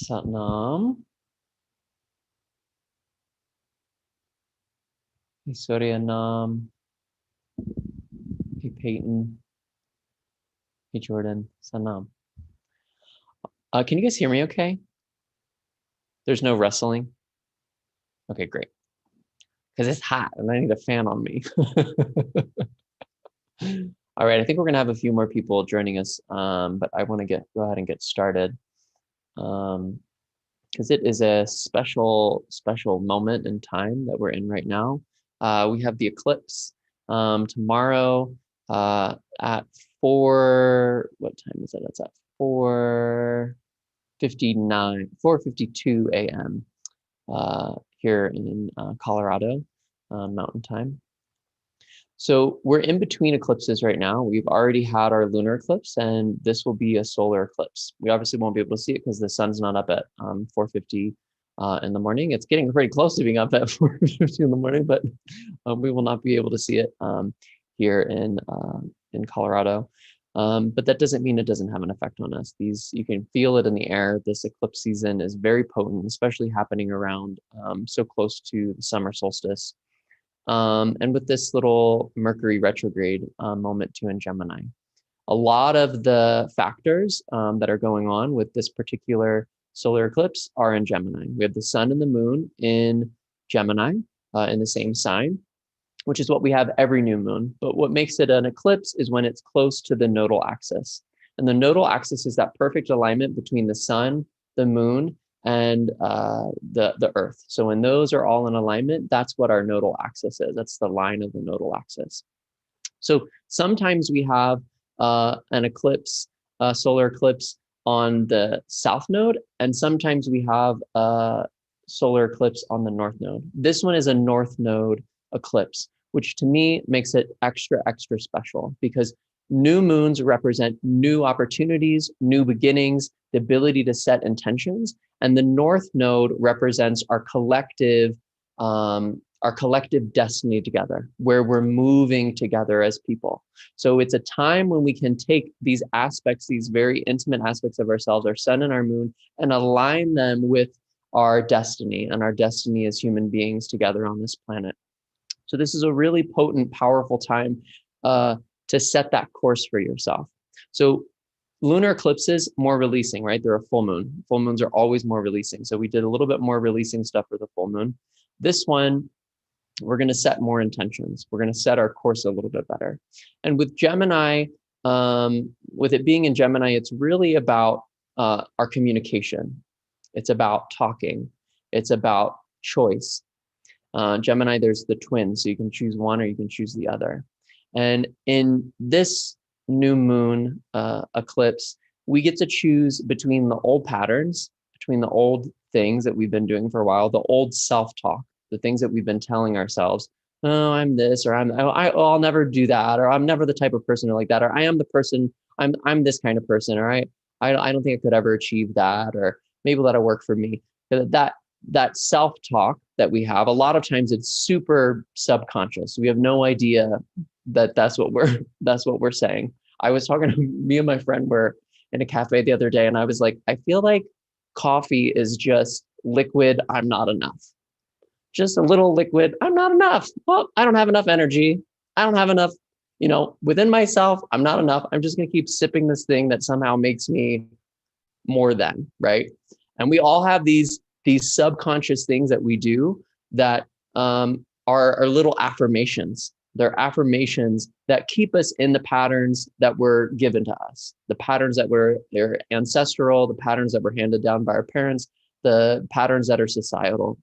Satnam. Hey, Surya Nam. Hey, Peyton. Hey, Jordan. Satnam. Can you guys hear me okay? There's no wrestling? Okay, great. Because it's hot and I need a fan on me. All right, I think we're gonna have a few more people joining us, but I want to go ahead and get started because it is a special moment in time that we're in right now. We have the eclipse tomorrow at 4. What time is it? It's at 4:52 a.m. Here in Colorado Mountain Time. So we're in between eclipses right now. We've already had our lunar eclipse, and this will be a solar eclipse. We obviously won't be able to see it because the sun's not up at 4:50 in the morning. It's getting pretty close to being up at 4:50 in the morning, but we will not be able to see it here in Colorado. But that doesn't mean it doesn't have an effect on us. You can feel it in the air. This eclipse season is very potent, especially happening around so close to the summer solstice. And with this little Mercury retrograde moment too in Gemini. A lot of the factors that are going on with this particular solar eclipse are in Gemini. We have the sun and the moon in Gemini in the same sign, which is what we have every new moon. But what makes it an eclipse is when it's close to the nodal axis. And the nodal axis is that perfect alignment between the sun, the moon, and the earth. So when those are all in alignment, that's what our nodal axis is. That's the line of the nodal axis. So sometimes we have an eclipse, a solar eclipse on the south node, and sometimes we have a solar eclipse on the north node. This one is a north node eclipse, which to me makes it extra special because new moons represent new opportunities, new beginnings, the ability to set intentions. And the north node represents our collective destiny together, where we're moving together as people. So it's a time when we can take these aspects, these very intimate aspects of ourselves, our sun and our moon, and align them with our destiny and our destiny as human beings together on this planet. So this is a really potent, powerful time to set that course for yourself. So lunar eclipses, more releasing, right? They're a full moon. Full moons are always more releasing. So we did a little bit more releasing stuff for the full moon. This one, we're going to set more intentions. We're going to set our course a little bit better. And with Gemini, with it being in Gemini, it's really about our communication. It's about talking. It's about choice. Gemini, there's the twins, so you can choose one or you can choose the other. And in this new moon eclipse, we get to choose between the old patterns, between the old things that we've been doing for a while, the old self-talk, the things that we've been telling ourselves, oh, I'm this, or I'll never do that, or I'm never the type of person like that, or I am the person, I'm this kind of person, or I don't think I could ever achieve that, or maybe that'll work for me. That self-talk that we have, a lot of times it's super subconscious. We have no idea that's what we're saying. I was talking to me and my friend were in a cafe the other day, and I was like, I feel like coffee is just liquid. I'm not enough. Just a little liquid. I'm not enough. Well, I don't have enough energy. I don't have enough, within myself. I'm not enough. I'm just going to keep sipping this thing that somehow makes me more than, right? And we all have these subconscious things that we do that are little affirmations. They're affirmations that keep us in the patterns that were given to us, the patterns that they're ancestral, the patterns that were handed down by our parents, the patterns that are societal.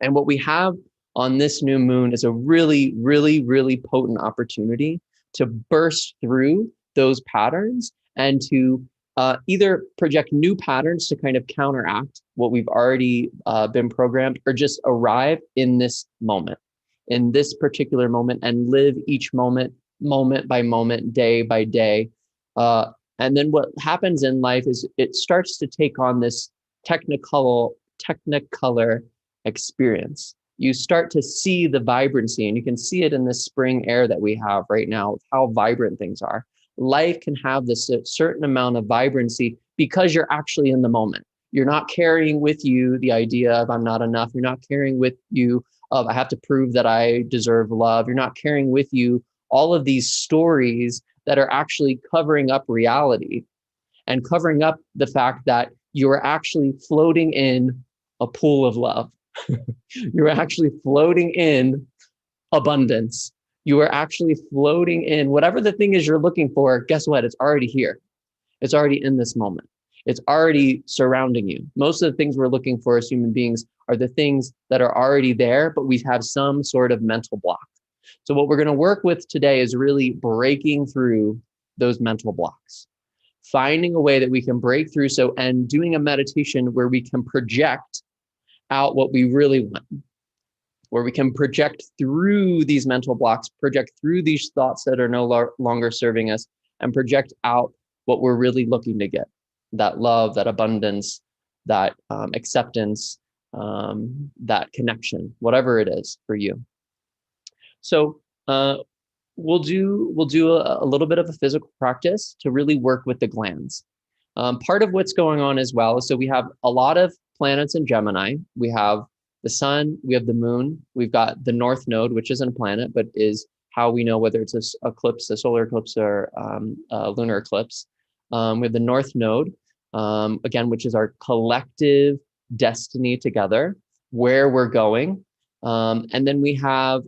And what we have on this new moon is a really, really, really potent opportunity to burst through those patterns and to either project new patterns to kind of counteract what we've already been programmed, or just arrive in this moment, in this particular moment, and live each moment by moment, day by day. And then what happens in life is it starts to take on this technicolor experience. You start to see the vibrancy, and you can see it in this spring air that we have right now, how vibrant things are. Life can have this certain amount of vibrancy because you're actually in the moment. You're not carrying with you the idea of I'm not enough. You're not carrying with you of I have to prove that I deserve love. You're not carrying with you all of these stories that are actually covering up reality and covering up the fact that you're actually floating in a pool of love. You're actually floating in abundance. You are actually floating in whatever the thing is you're looking for. Guess what? It's already here. It's already in this moment. It's already surrounding you. Most of the things we're looking for as human beings are the things that are already there, but we have some sort of mental block. So what we're going to work with today is really breaking through those mental blocks, finding a way that we can break through. So, and doing a meditation where we can project out what we really want, where we can project through these mental blocks, project through these thoughts that are no longer serving us, and project out what we're really looking to get, that love, that abundance, that acceptance, that connection, whatever it is for you. So we'll do a little bit of a physical practice to really work with the glands. Part of what's going on as well is, so we have a lot of planets in Gemini. We have the sun, we have the moon, we've got the north node, which isn't a planet, but is how we know whether it's an eclipse, a solar eclipse, or a lunar eclipse. We have the north node, again, which is our collective destiny together, where we're going. And then we have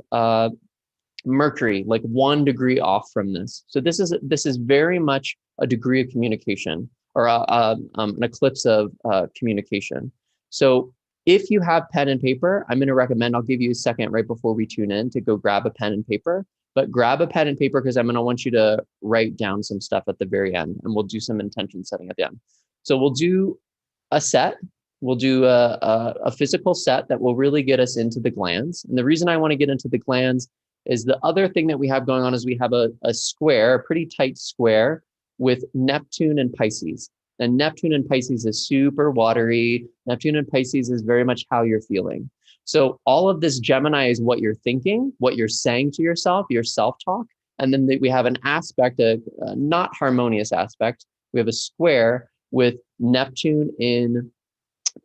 Mercury, like 1 degree off from this. So this is very much a degree of communication, or an eclipse of communication. So if you have pen and paper, I'm going to recommend, I'll give you a second right before we tune in to go grab a pen and paper, but grab a pen and paper because I'm going to want you to write down some stuff at the very end, and we'll do some intention setting at the end. So we'll do a set. We'll do a physical set that will really get us into the glands. And the reason I want to get into the glands is the other thing that we have going on is we have a square, a pretty tight square with Neptune and Pisces. And Neptune and Pisces is super watery. Neptune and Pisces is very much how you're feeling. So all of this Gemini is what you're thinking, what you're saying to yourself, your self-talk. And then we have an aspect, a not harmonious aspect. We have a square with Neptune in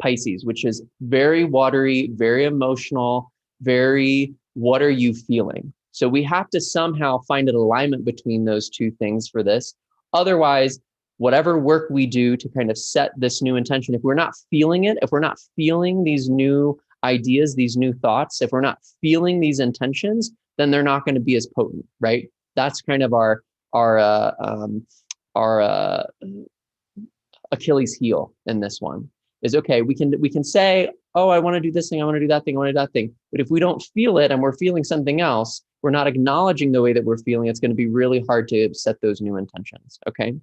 Pisces, which is very watery, very emotional, very, what are you feeling? So we have to somehow find an alignment between those two things for this. Otherwise, whatever work we do to kind of set this new intention, if we're not feeling it, if we're not feeling these new ideas, these new thoughts, if we're not feeling these intentions, then they're not going to be as potent, right? That's kind of our Achilles heel in this one. Is okay, we can say, oh, I want to do this thing, I want to do that thing, I want to do that thing. But if we don't feel it and we're feeling something else, we're not acknowledging the way that we're feeling, it's going to be really hard to set those new intentions, okay?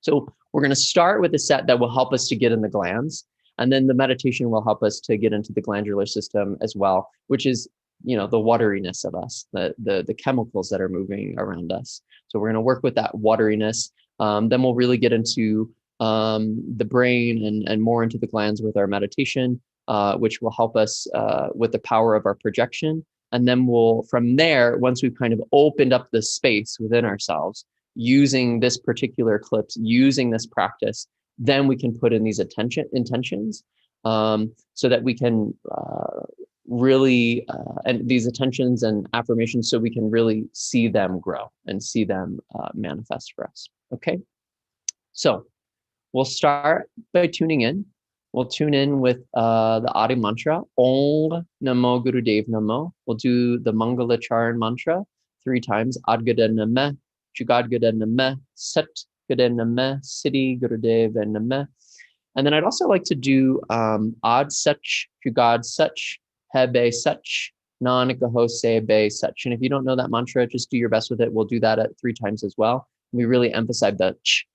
So we're going to start with a set that will help us to get in the glands. And then the meditation will help us to get into the glandular system as well, which is, you know, the wateriness of us, the chemicals that are moving around us. So we're going to work with that wateriness. Then we'll really get into the brain and more into the glands with our meditation, which will help us with the power of our projection. And then we'll, from there, once we've kind of opened up the space within ourselves, using this particular eclipse, using this practice, then we can put in these intentions so that we can really, and these intentions and affirmations, so we can really see them grow and see them manifest for us. Okay, so we'll start by tuning in. We'll tune in with the Adi mantra, Om Namo Gurudev Namo. We'll do the Mangala Charan mantra 3 times, Adgada Namah, Jugadgada Namah, Sat Gada Namah, Siddhi Gurudev Namah. And then I'd also like to do Ad Sach, Jugad Sach, Hebe Sach, Nanak Hose Be Sach. And if you don't know that mantra, just do your best with it. We'll do that at 3 times as well. We really emphasize the ch.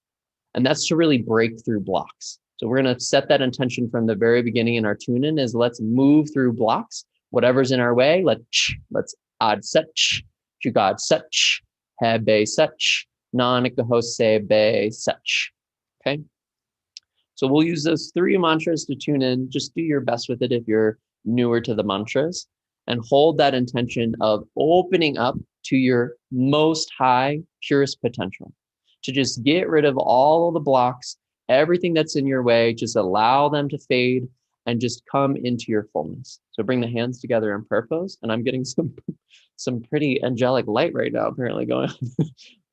And that's to really break through blocks. So we're going to set that intention from the very beginning in our tune-in is let's move through blocks. Whatever's in our way, let's Ad Sach, Jugad Sach, Hebe Sach, Nanak Hose Be Sach. Okay? So we'll use those 3 mantras to tune in. Just do your best with it if you're newer to the mantras, and hold that intention of opening up to your most high, purest potential, to just get rid of all of the blocks Everything that's in your way, just allow them to fade and just come into your fullness. So bring the hands together in prayer pose. And I'm getting some pretty angelic light right now, apparently going on.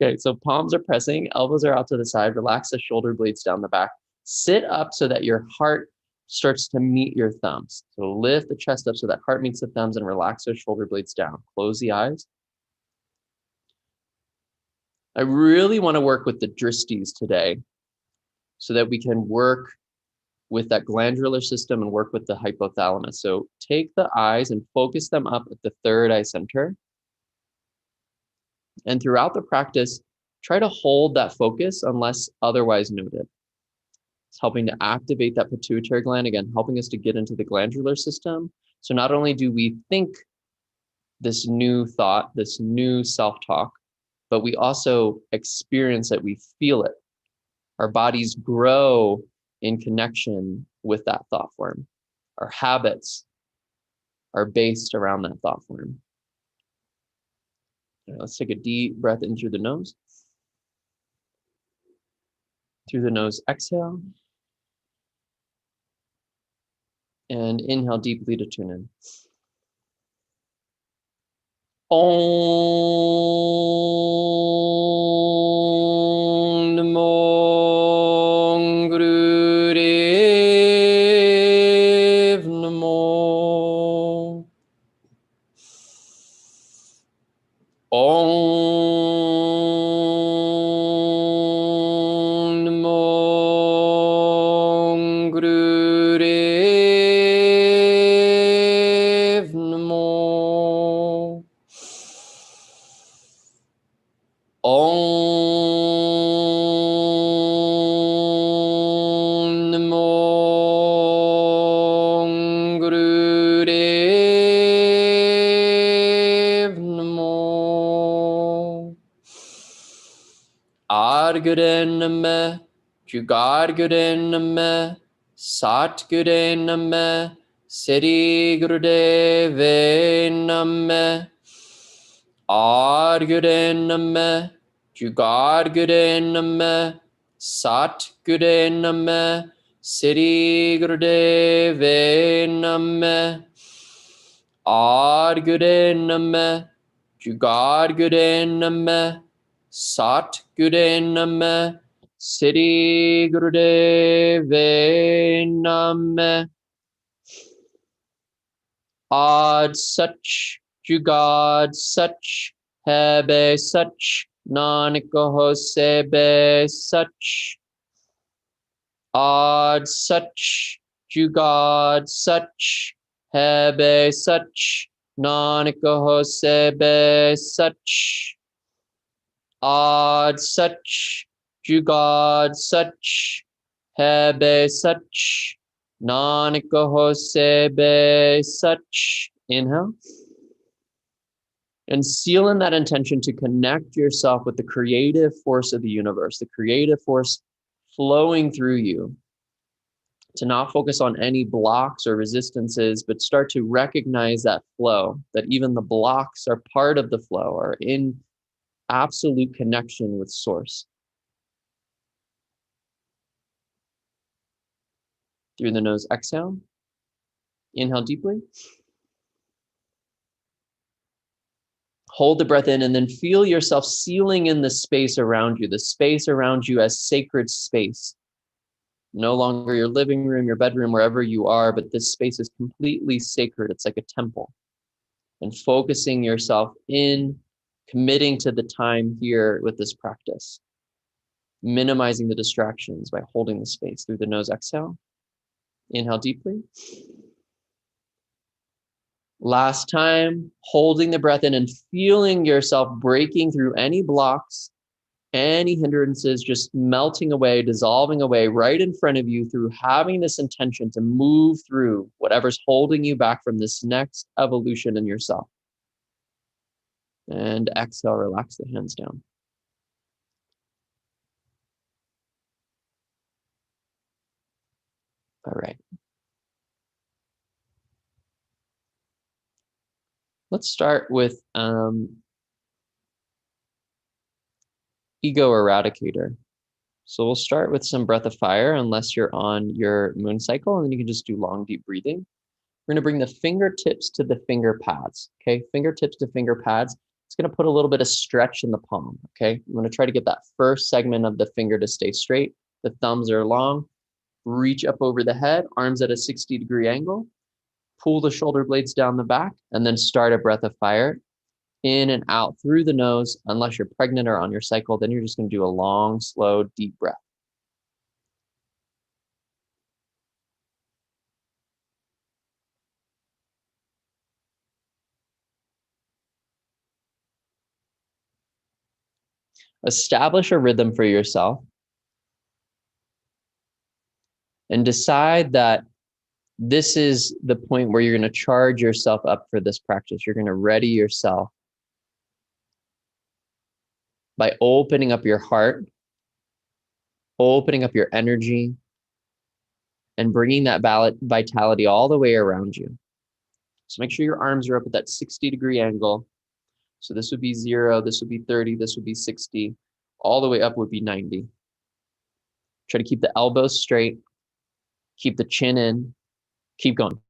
Okay, so palms are pressing, elbows are out to the side, relax the shoulder blades down the back. Sit up so that your heart starts to meet your thumbs. So lift the chest up so that heart meets the thumbs and relax those shoulder blades down. Close the eyes. I really want to work with the dristis today so that we can work with that glandular system and work with the hypothalamus. So take the eyes and focus them up at the third eye center. And throughout the practice, try to hold that focus unless otherwise noted. It's helping to activate that pituitary gland, again, helping us to get into the glandular system. So not only do we think this new thought, this new self-talk, but we also experience it, we feel it. Our bodies grow in connection with that thought form. Our habits are based around that thought form. Right, let's take a deep breath in through the nose. Through the nose, exhale. And inhale deeply to tune in. Om Namo Gurudev Namo. Om Namo Gurudev Namo. Om Namo Gurudev Namo. Adgure Namo, Jugadgure Namo, Satgure Namo, Siddhi Gurudeve Namo. Adgure Namo, Jugadgure Namo, Satgure Namo, Siddhi Gurudeve Namo. Adgure Namo, Jugadgure Namo, Satgure Namo, Siddhi Gurudeve Namo. Ad Sach, Jugad Sach, Hebe Sach, Nanak Hosebe Sach. Ad Sach, Jugad Sach, Hebe Sach, Nanak Hosebe Sach. Ad Sach, Jugad Sach, Hebe Sach, Nanak Hosebe Sach. Inhale. And seal in that intention to connect yourself with the creative force of the universe, the creative force flowing through you. To not focus on any blocks or resistances, but start to recognize that flow, that even the blocks are part of the flow, are in absolute connection with source. Through the nose, exhale. Inhale deeply. Hold the breath in and then feel yourself sealing in the space around you as sacred space. No longer your living room, your bedroom, wherever you are, but this space is completely sacred. It's like a temple. And focusing yourself in, committing to the time here with this practice. Minimizing the distractions by holding the space. Through the nose, exhale. Inhale deeply. Last time, holding the breath in and feeling yourself breaking through any blocks, any hindrances, just melting away, dissolving away right in front of you through having this intention to move through whatever's holding you back from this next evolution in yourself. And exhale, relax the hands down. All right. Let's start with ego eradicator. So we'll start with some breath of fire, unless you're on your moon cycle, and then you can just do long, deep breathing. We're going to bring the fingertips to the finger pads. Okay, fingertips to finger pads. It's going to put a little bit of stretch in the palm. Okay, I'm going to try to get that first segment of the finger to stay straight. The thumbs are long. Reach up over the head, arms at a 60-degree angle. Pull the shoulder blades down the back, and then start a breath of fire in and out through the nose. Unless you're pregnant or on your cycle, then you're just going to do a long, slow, deep breath. Establish a rhythm for yourself and decide that this is the point where you're going to charge yourself up for this practice. You're going to ready yourself by opening up your heart, opening up your energy, and bringing that vitality all the way around you. So make sure your arms are up at that 60-degree angle. So this would be 0, this would be 30, this would be 60. All the way up would be 90. Try to keep the elbows straight, keep the chin in, keep going.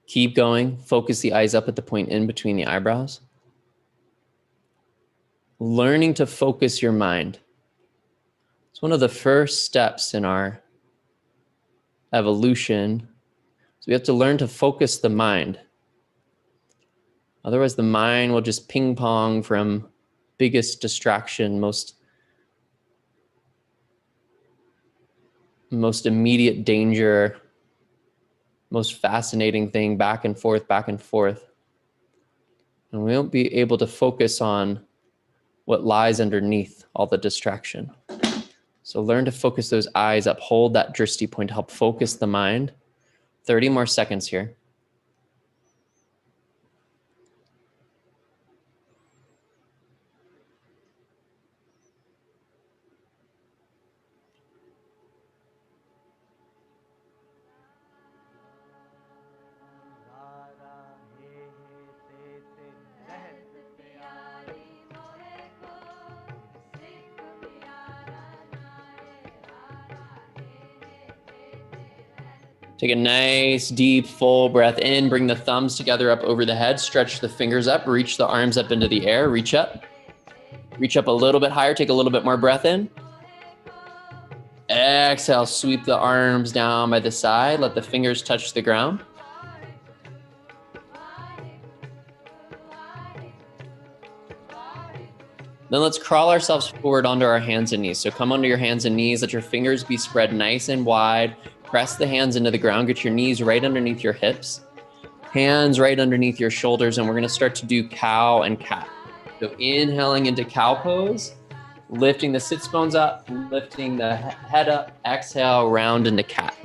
Keep going. Focus the eyes up at the point in between the eyebrows. Learning to focus your mind. It's one of the first steps in our evolution. So we have to learn to focus the mind. Otherwise, the mind will just ping pong from biggest distraction, most immediate danger, most fascinating thing, back and forth, back and forth. And we won't be able to focus on what lies underneath all the distraction. So learn to focus those eyes up, hold that drishti point to help focus the mind. 30 more seconds here. Take a nice, deep, full breath in. Bring the thumbs together up over the head. Stretch the fingers up. Reach the arms up into the air. Reach up. Reach up a little bit higher. Take a little bit more breath in. Exhale, sweep the arms down by the side. Let the fingers touch the ground. Then let's crawl ourselves forward onto our hands and knees. So come onto your hands and knees. Let your fingers be spread nice and wide. Press the hands into the ground. Get your knees right underneath your hips. Hands right underneath your shoulders. And we're going to start to do cow and cat. So inhaling into cow pose. Lifting the sits bones up. Lifting the head up. Exhale, round into cat.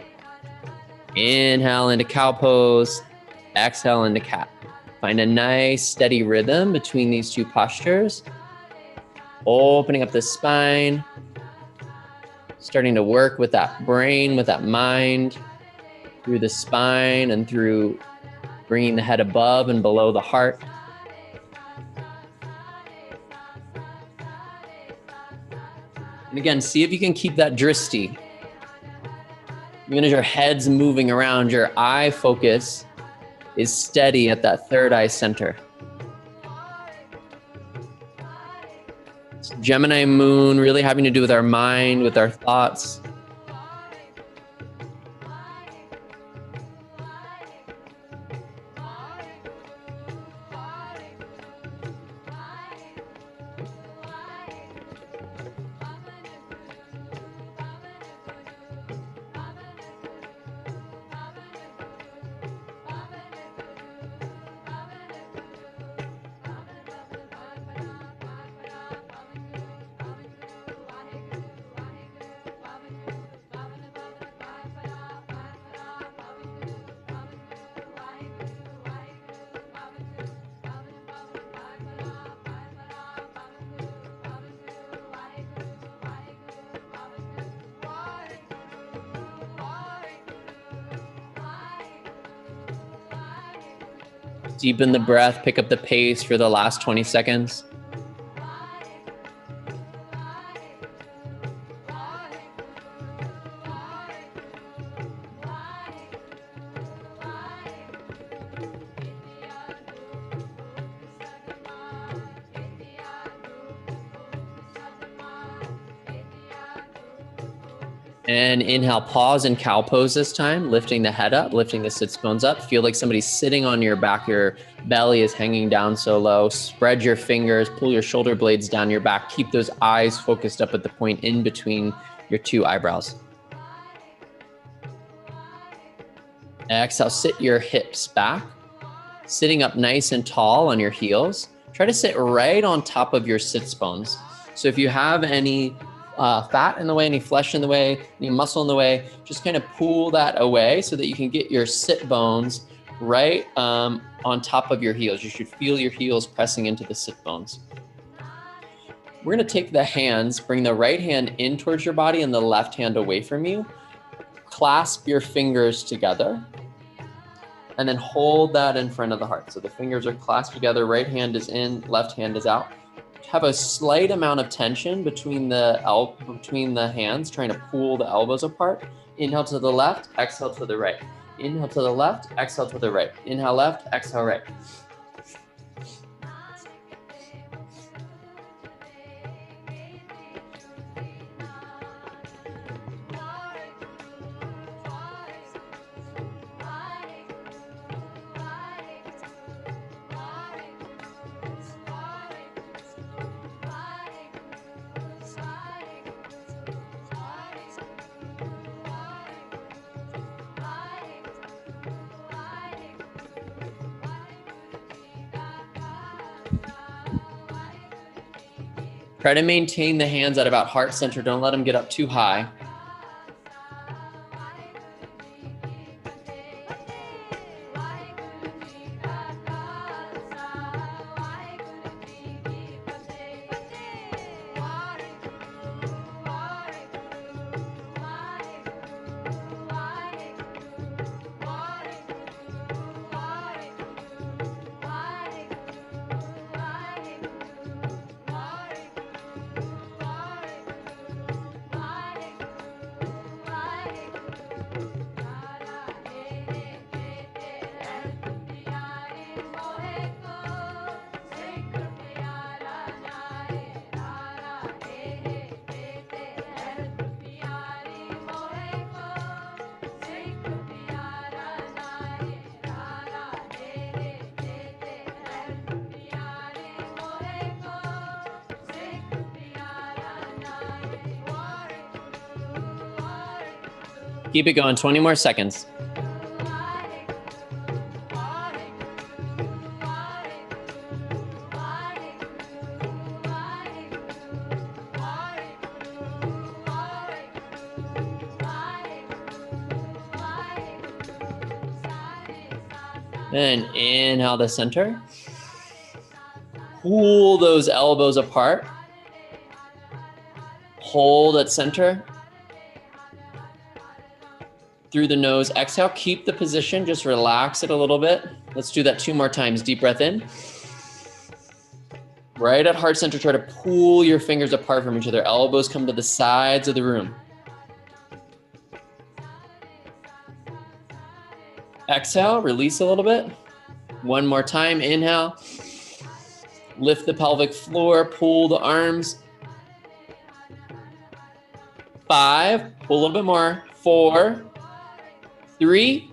Inhale into cow pose. Exhale into cat. Find a nice steady rhythm between these two postures. Opening up the spine, starting to work with that brain, with that mind, through the spine and through bringing the head above and below the heart. And again, see if you can keep that drishti. Even as your head's moving around, your eye focus is steady at that third eye center. Gemini moon, really having to do with our mind, with our thoughts. Deepen the breath, pick up the pace for the last 20 seconds. And inhale, pause in cow pose this time, lifting the head up, lifting the sits bones up. Feel like somebody's sitting on your back. Your belly is hanging down so low. Spread your fingers, pull your shoulder blades down your back. Keep those eyes focused up at the point in between your two eyebrows. Exhale, sit your hips back, sitting up nice and tall on your heels. Try to sit right on top of your sits bones. So if you have any fat in the way, any flesh in the way, any muscle in the way, just kind of pull that away so that you can get your sit bones right on top of your heels. You should feel your heels pressing into the sit bones. We're gonna take the hands, bring the right hand in towards your body and the left hand away from you. Clasp your fingers together and then hold that in front of the heart. So the fingers are clasped together, right hand is in, left hand is out. Have a slight amount of tension between the hands, trying to pull the elbows apart. Inhale to the left, exhale to the right. Inhale to the left, exhale to the right. Inhale left, exhale right. Try to maintain the hands at about heart center. Don't let them get up too high. Keep it going, 20 more seconds. Then inhale to center. Pull those elbows apart. Hold at center. Through the nose, exhale, keep the position, just relax it a little bit. Let's do that 2 more times. Deep breath in. Right at heart center, try to pull your fingers apart from each other. Elbows come to the sides of the room. Exhale, release a little bit. 1 more time, inhale. Lift the pelvic floor, pull the arms. 5, pull a little bit more. 4, 3,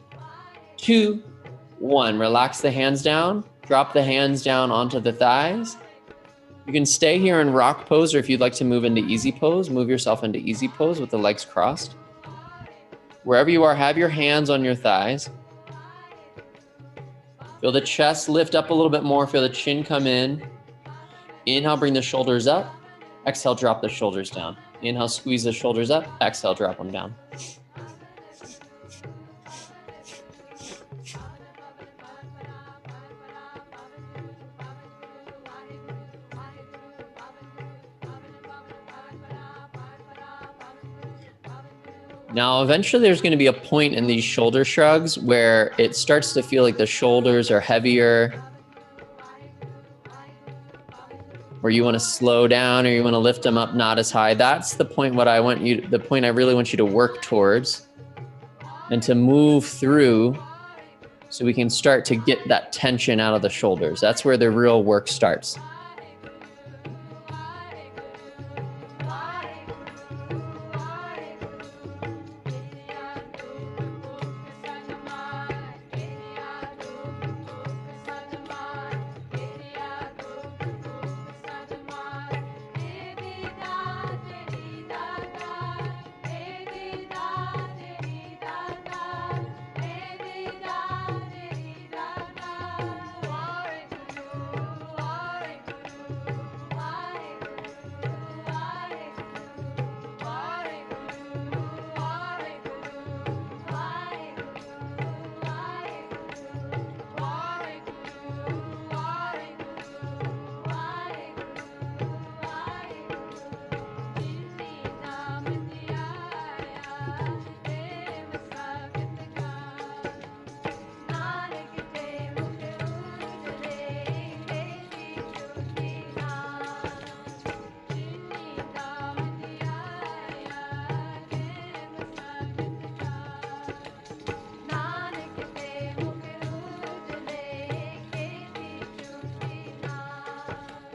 2, 1. Relax the hands down. Drop the hands down onto the thighs. You can stay here in rock pose, or if you'd like to move into easy pose, move yourself into easy pose with the legs crossed. Wherever you are, have your hands on your thighs. Feel the chest lift up a little bit more. Feel the chin come in. Inhale, bring the shoulders up. Exhale, drop the shoulders down. Inhale, squeeze the shoulders up. Exhale, drop them down. Now, eventually there's going to be a point in these shoulder shrugs where it starts to feel like the shoulders are heavier, where you want to slow down or you want to lift them up not as high. That's the point the point I really want you to work towards and to move through so we can start to get that tension out of the shoulders. That's where the real work starts.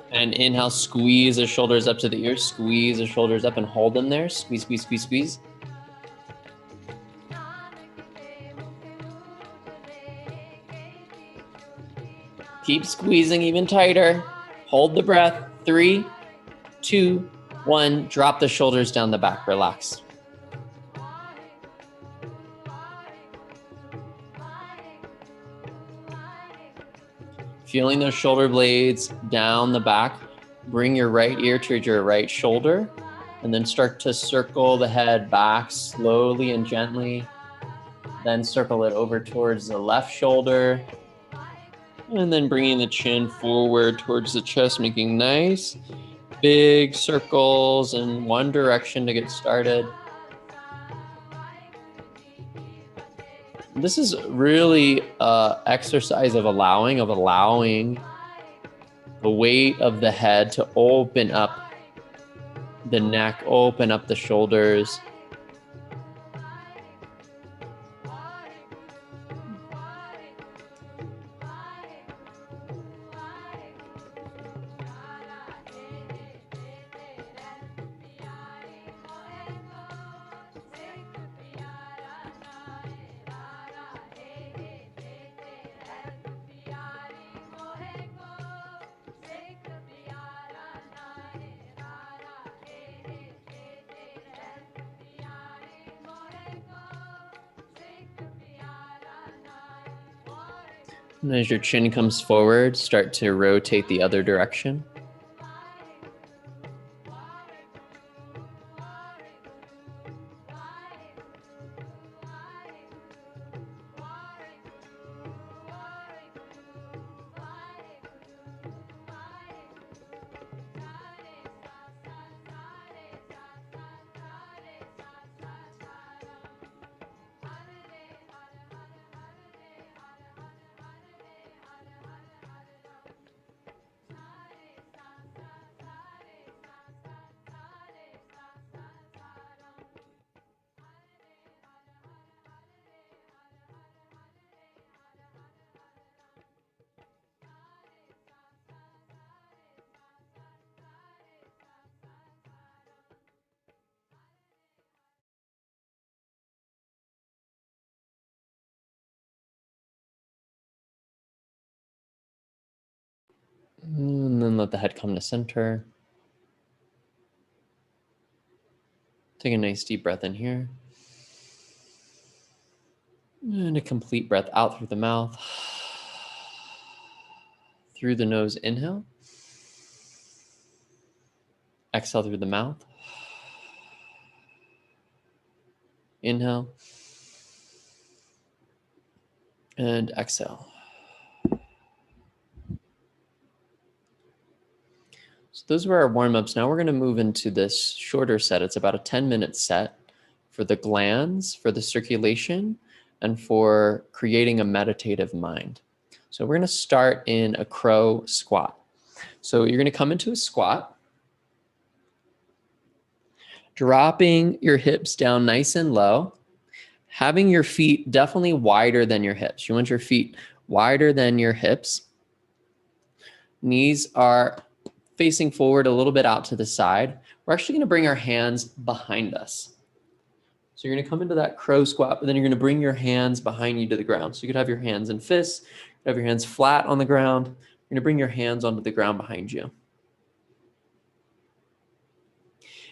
And inhale, squeeze the shoulders up to the ears, squeeze the shoulders up and hold them there. Squeeze, squeeze, squeeze, squeeze. Keep squeezing even tighter. Hold the breath. 3, 2, 1. Drop the shoulders down the back. Relax. Feeling those shoulder blades down the back. Bring your right ear to your right shoulder and then start to circle the head back slowly and gently. Then circle it over towards the left shoulder. And then bringing the chin forward towards the chest, making nice big circles in one direction to get started. This is really an exercise of allowing the weight of the head to open up the neck, open up the shoulders. And as your chin comes forward, start to rotate the other direction. And then let the head come to center. Take a nice deep breath in here. And a complete breath out through the mouth. Through the nose, inhale. Exhale through the mouth. Inhale. And exhale. So those were our warm-ups. Now we're going to move into this shorter set. It's about a 10-minute set for the glands, for the circulation, and for creating a meditative mind. So we're going to start in a crow squat. So you're going to come into a squat, dropping your hips down nice and low, having your feet definitely wider than your hips. You want your feet wider than your hips. Knees are facing forward a little bit out to the side. We're actually going to bring our hands behind us. So you're going to come into that crow squat, but then you're going to bring your hands behind you to the ground. So you could have your hands in fists, you could have your hands flat on the ground. You're going to bring your hands onto the ground behind you.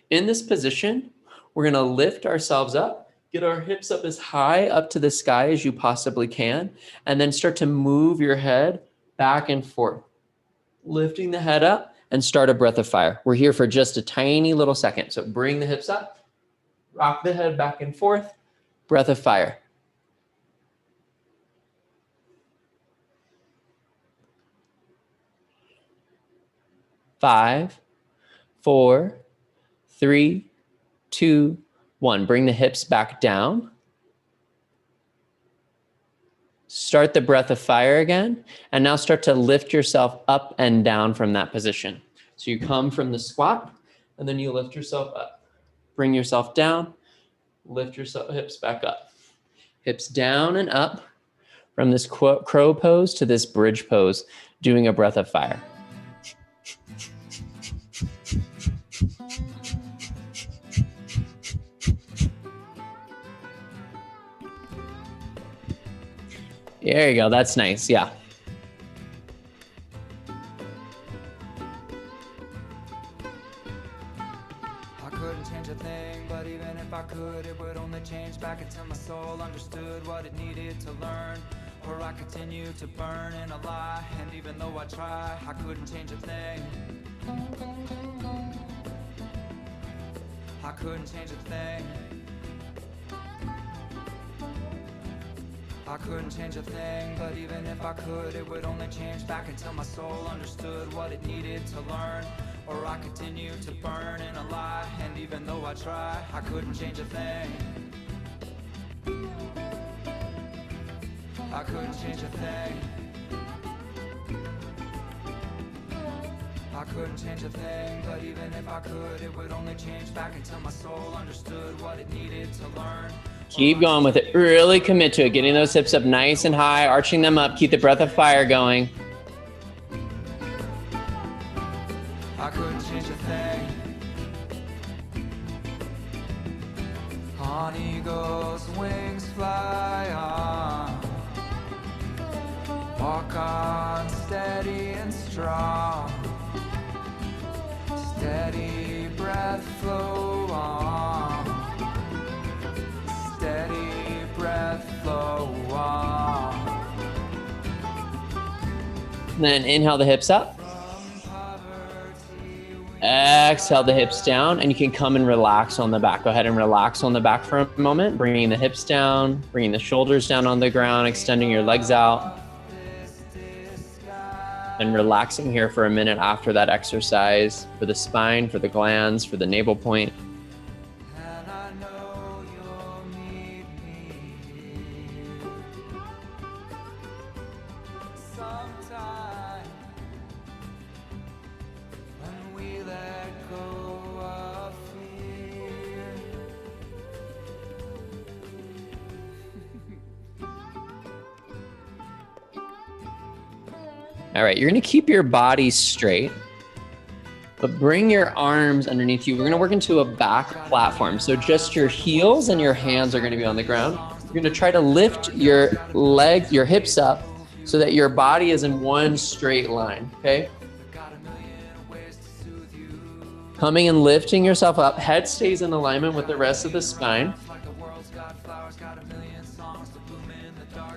In this position, we're going to lift ourselves up, get our hips up as high up to the sky as you possibly can, and then start to move your head back and forth, lifting the head up, and start a breath of fire. We're here for just a tiny little second. So bring the hips up, rock the head back and forth, breath of fire. Five, 4, 3, 2, 1. Bring the hips back down. Start the breath of fire again, and now start to lift yourself up and down from that position. So you come from the squat, and then you lift yourself up. Bring yourself down, lift your hips back up. Hips down and up from this crow pose to this bridge pose, doing a breath of fire. There you go. That's nice. Yeah. I couldn't change a thing, but even if I could, it would only change back until my soul understood what it needed to learn. Or I continue to burn in a lie, and even though I try, I couldn't change a thing. I couldn't change a thing. I couldn't change a thing, but even if I could, it would only change back until my soul understood what it needed to learn. Or I continue to burn in a lie, and even though I try, I couldn't change a thing. I couldn't change a thing. I couldn't change a thing, but even if I could, it would only change back until my soul understood what it needed to learn. Keep going with it. Really commit to it. Getting those hips up nice and high, arching them up. Keep the breath of fire going. I couldn't change a thing. On eagle's wings fly on. Walk on steady and strong. Steady breath flow on. Steady breath flow on. And then inhale the hips up. Exhale the hips down, and you can come and relax on the back. Go ahead and relax on the back for a moment, bringing the hips down, bringing the shoulders down on the ground, extending your legs out, and relaxing here for a minute after that exercise for the spine, for the glands, for the navel point. And I know you'll meet me sometime when we let go of fear. All right, you're gonna keep your body straight, but bring your arms underneath you. We're gonna work into a back platform. So just your heels and your hands are gonna be on the ground. You're gonna try to lift your legs, your hips up so that your body is in one straight line, okay? Coming and lifting yourself up. Head stays in alignment with the rest of the spine.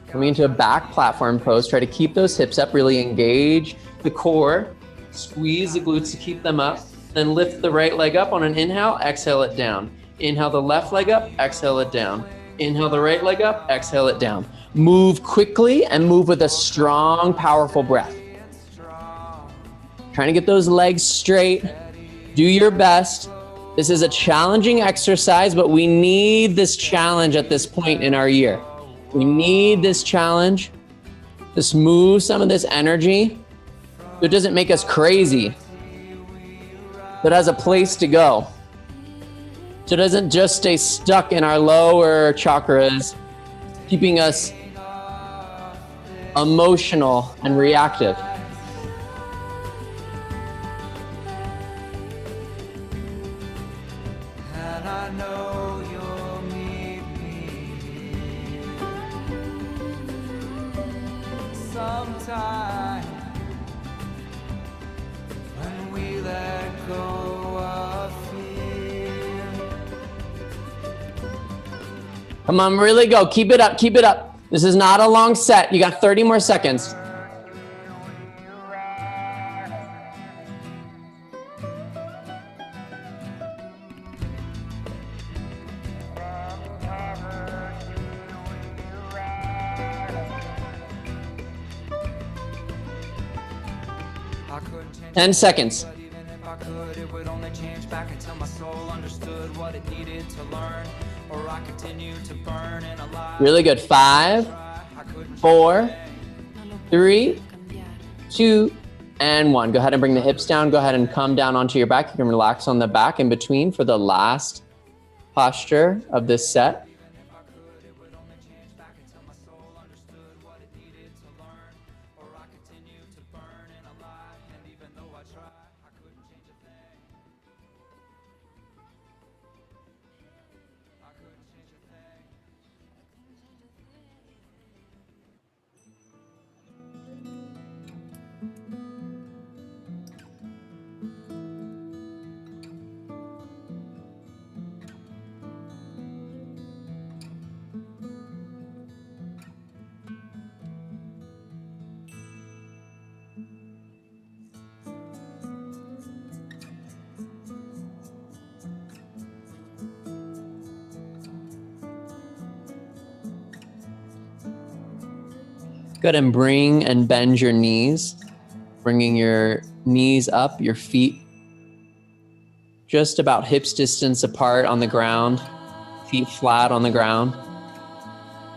Coming into a back platform pose. Try to keep those hips up, really engage the core. Squeeze the glutes to keep them up. Then lift the right leg up on an inhale, exhale it down. Inhale the left leg up, exhale it down. Inhale the right leg up, exhale it down. Move quickly and move with a strong, powerful breath. Trying to get those legs straight. Do your best. This is a challenging exercise, but we need this challenge at this point in our year. We need this challenge to smooth some of this energy so it doesn't make us crazy, but has a place to go. So it doesn't just stay stuck in our lower chakras, keeping us emotional and reactive. And I know you'll meet me sometime when we let go of fear. Come on, really go. Keep it up, keep it up. This is not a long set. You got 30 more seconds. I couldn't change 10 seconds. but even if I could, it would only change back until my soul understood what it needed to learn, or I continue to burn in a lie. Really good. 5, 4, 3, 2, and 1. Go ahead and bring the hips down. Go ahead and come down onto your back. You can relax on the back in between for the last posture of this set. Go ahead and bring and bend your knees, bringing your knees up, your feet just about hips distance apart on the ground, feet flat on the ground,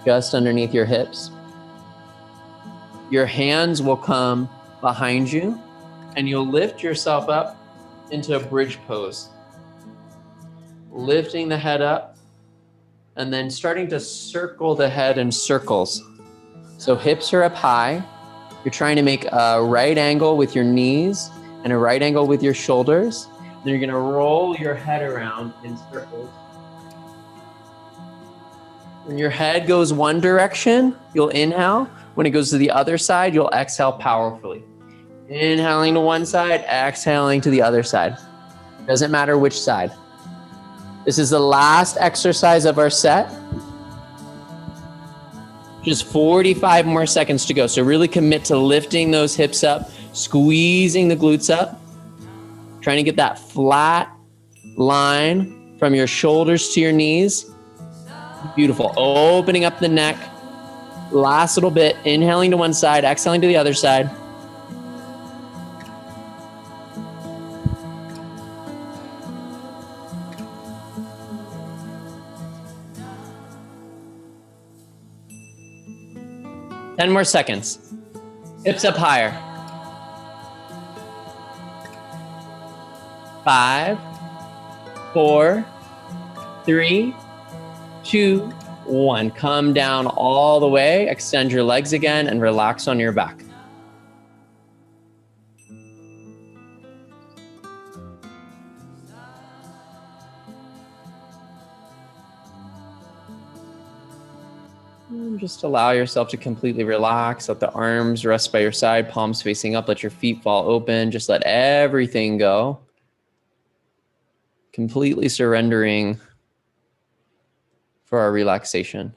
just underneath your hips. Your hands will come behind you and you'll lift yourself up into a bridge pose. Lifting the head up and then starting to circle the head in circles. So hips are up high. You're trying to make a right angle with your knees and a right angle with your shoulders. Then you're gonna roll your head around in circles. When your head goes one direction, you'll inhale. When it goes to the other side, you'll exhale powerfully. Inhaling to one side, exhaling to the other side. Doesn't matter which side. This is the last exercise of our set. Just 45 more seconds to go. So really commit to lifting those hips up, squeezing the glutes up, trying to get that flat line from your shoulders to your knees. Beautiful. Opening up the neck. Last little bit. Inhaling to one side, exhaling to the other side. Ten more seconds. Hips up higher. 5, 4, 3, 2, 1. Come down all the way, extend your legs again, and relax on your back. And just allow yourself to completely relax. Let the arms rest by your side, palms facing up. Let your feet fall open. Just let everything go. Completely surrendering for our relaxation.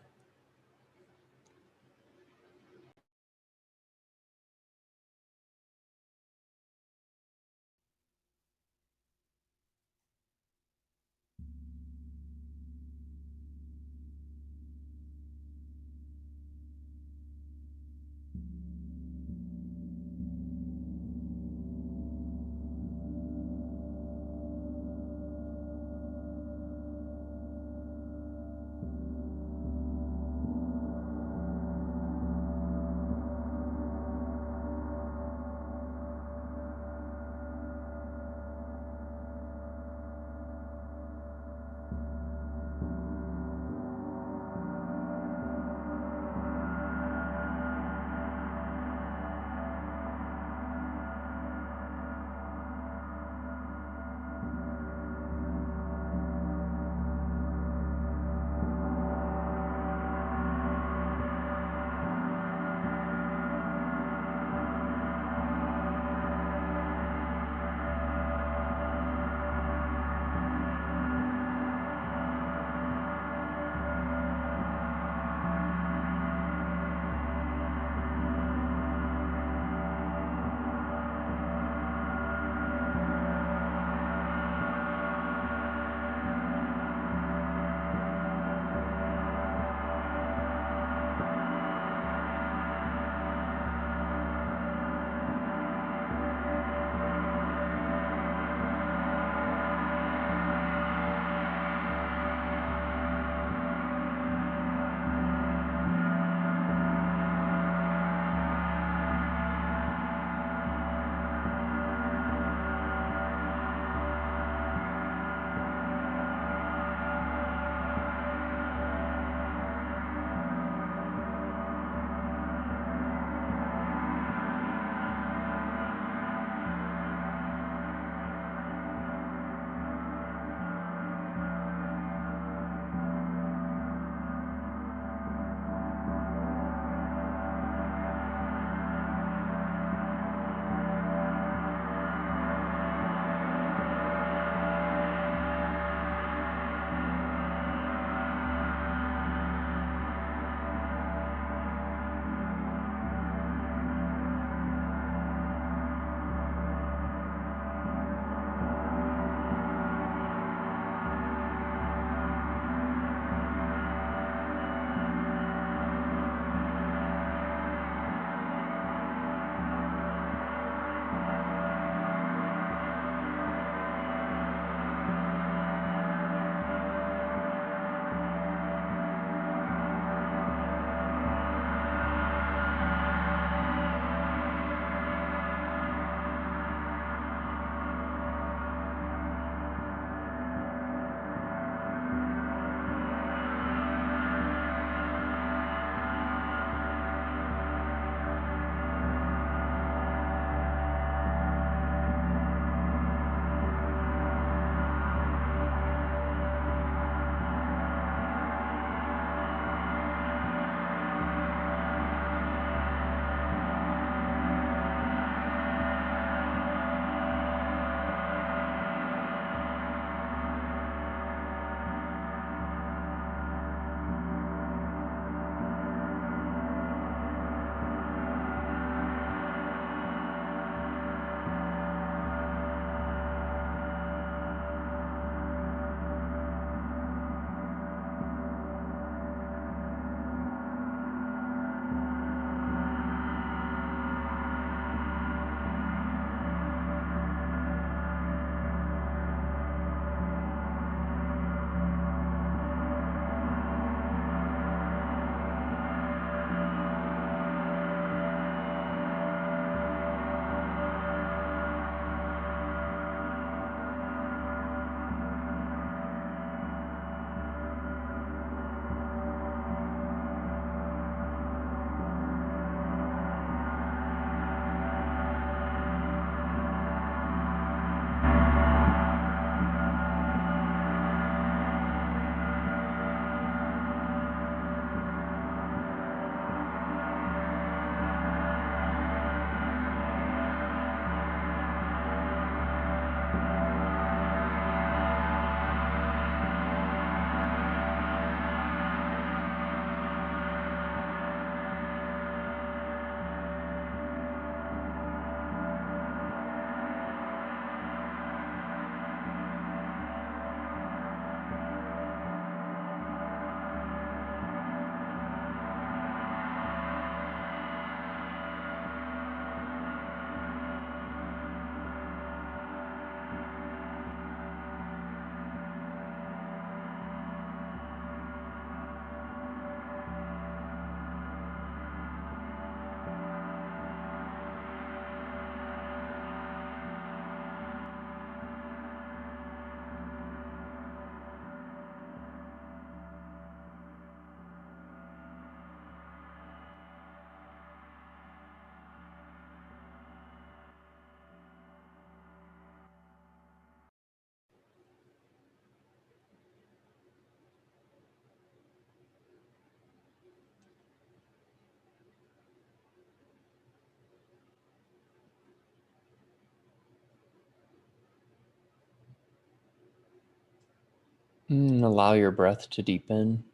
Allow your breath to deepen.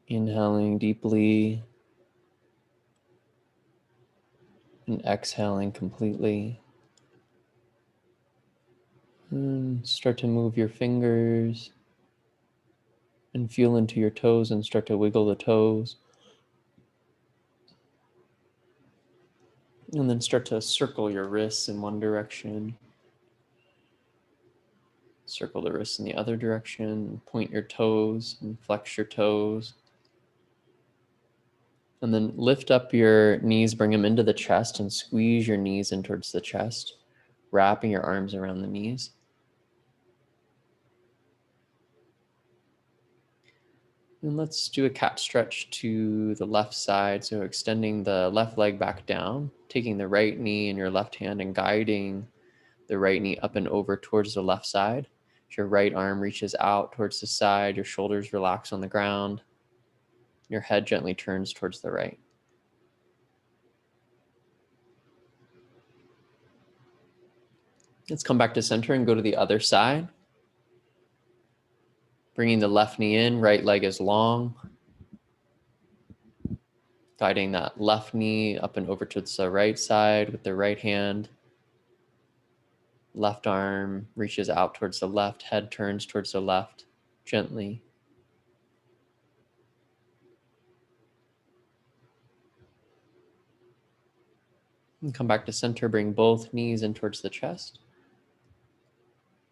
Inhaling deeply and exhaling completely. And start to move your fingers and feel into your toes and start to wiggle the toes. And then start to circle your wrists in one direction. Circle the wrists in the other direction. Point your toes and flex your toes. And then lift up your knees, bring them into the chest and squeeze your knees in towards the chest, wrapping your arms around the knees. And let's do a cat stretch to the left side. So extending the left leg back down, taking the right knee in your left hand and guiding the right knee up and over towards the left side. As your right arm reaches out towards the side, your shoulders relax on the ground. Your head gently turns towards the right. Let's come back to center and go to the other side. Bringing the left knee in, right leg is long. Guiding that left knee up and over to the right side with the right hand. Left arm reaches out towards the left, head turns towards the left, gently. And come back to center, bring both knees in towards the chest.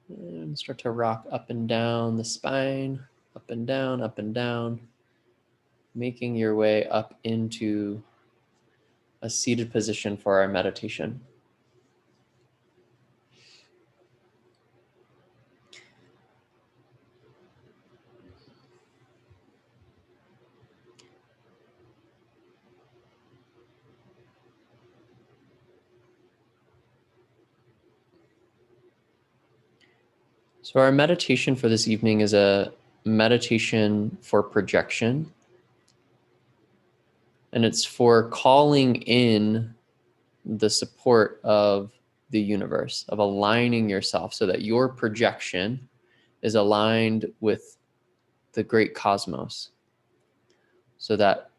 And start to rock up and down the spine, up and down, making your way up into a seated position for our meditation. So our meditation for this evening is a meditation for projection. And it's for calling in the support of the universe, of aligning yourself so that your projection is aligned with the great cosmos. So that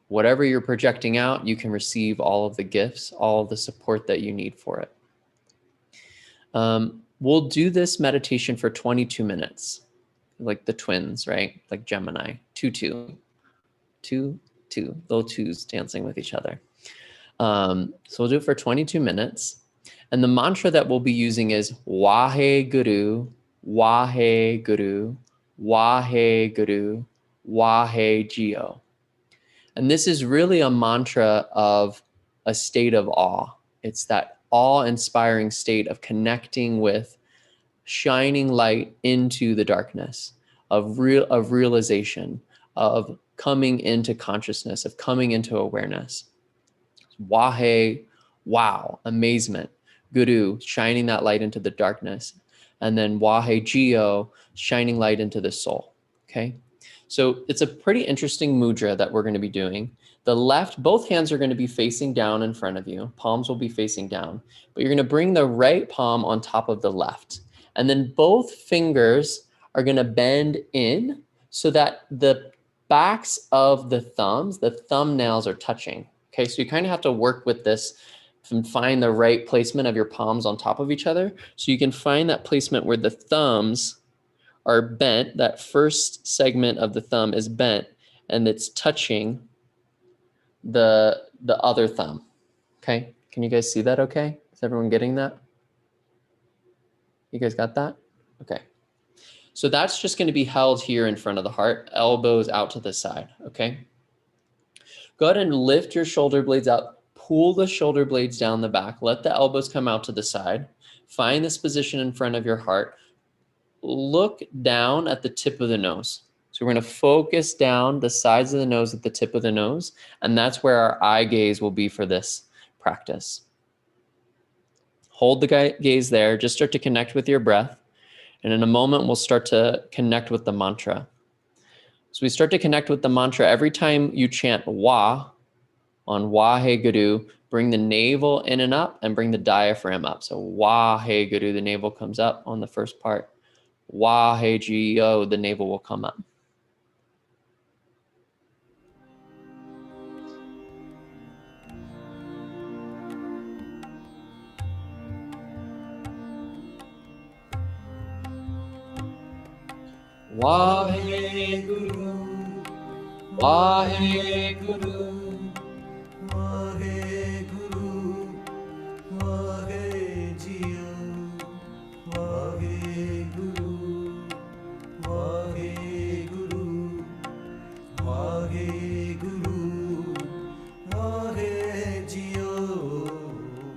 whatever you're projecting out, you can receive all of the gifts, all of the support that you need for it. We'll do this meditation for 22 minutes, like the twins, right? Like Gemini, 2-2, 2-2, little twos dancing with each other. So we'll do it for 22 minutes. And the mantra that we'll be using is Wahe Guru, Wahe Guru, Wahe Guru, Wahe Geo. And this is really a mantra of a state of awe. It's that awe-inspiring state of connecting with shining light into the darkness, of realization, of coming into consciousness, of coming into awareness. Wahe, wow, amazement. Guru, shining that light into the darkness. And then Wahe Geo, shining light into the soul. Okay? So it's a pretty interesting mudra that we're going to be doing. The left, both hands are going to be facing down in front of you. Palms will be facing down. But you're going to bring the right palm on top of the left. And then both fingers are going to bend in so that the backs of the thumbs, the thumbnails are touching. Okay, so you kind of have to work with this and find the right placement of your palms on top of each other. So you can find that placement where the thumbs are bent, that first segment of the thumb is bent and it's touching the other thumb. Okay, can you guys see that okay? Is everyone getting that? You guys got that? Okay. So that's just going to be held here in front of the heart, elbows out to the side, okay? Go ahead and lift your shoulder blades up, pull the shoulder blades down the back, let the elbows come out to the side, find this position in front of your heart, look down at the tip of the nose. So we're going to focus down the sides of the nose at the tip of the nose, and that's where our eye gaze will be for this practice. Hold the gaze there, just start to connect with your breath, and in a moment we'll start to connect with the mantra. So we start to connect with the mantra every time you chant Wa on Wahe Guru, bring the navel in and up and bring the diaphragm up. So Wahe Guru, the navel comes up on the first part. Wahegyo, the navel will come up. Waheguru, Waheguru, Waheguru, Wahegyo, Waheguru, Waheguru, Waheguru, Wahegyo,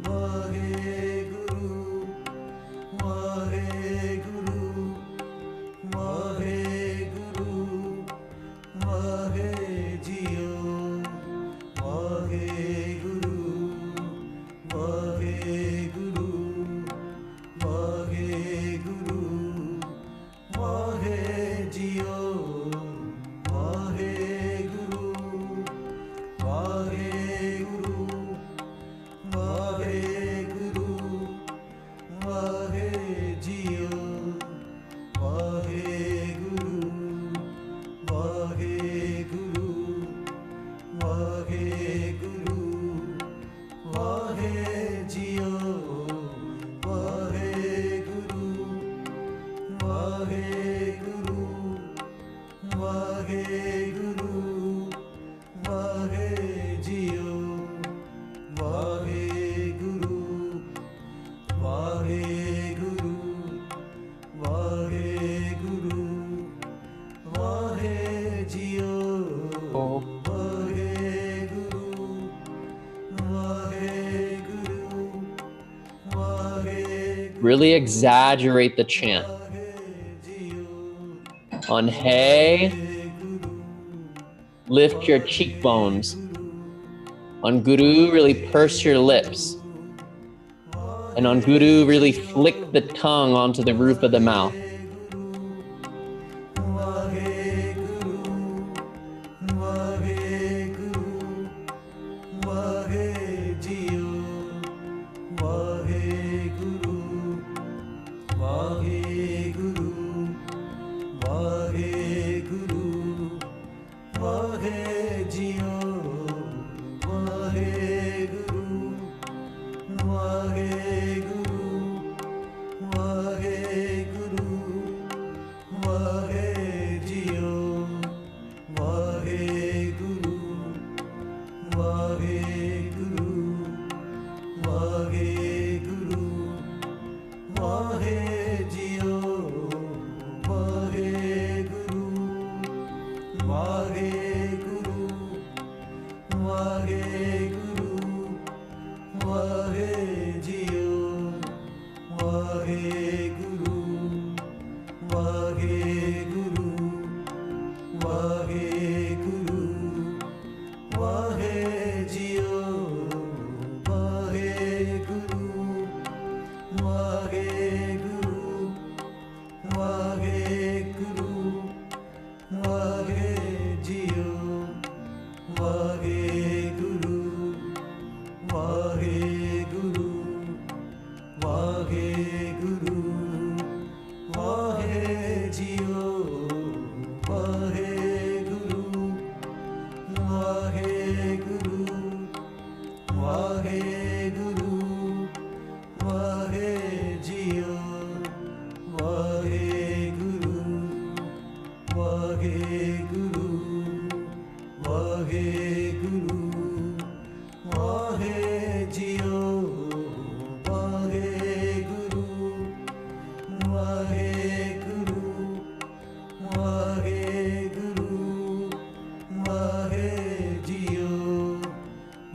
Waheguru, Waheguru, Waheguru, Wahegyo, Waheguru, Waheguru, Waheguru, Wahegyo, Waheguru, Waheguru, Waheguru, Wahegyo, Waheguru, Waheguru, Waheguru, Wahegyo, Waheguru, Waheguru, Waheguru, Wahegyo, Waheguru, Waheguru, Waheguru, Wahegyo, Really exaggerate the chant. On Hey, lift your cheekbones. On Guru, really purse your lips. And on Guru, really flick the tongue onto the roof of the mouth.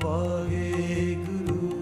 Waheguru,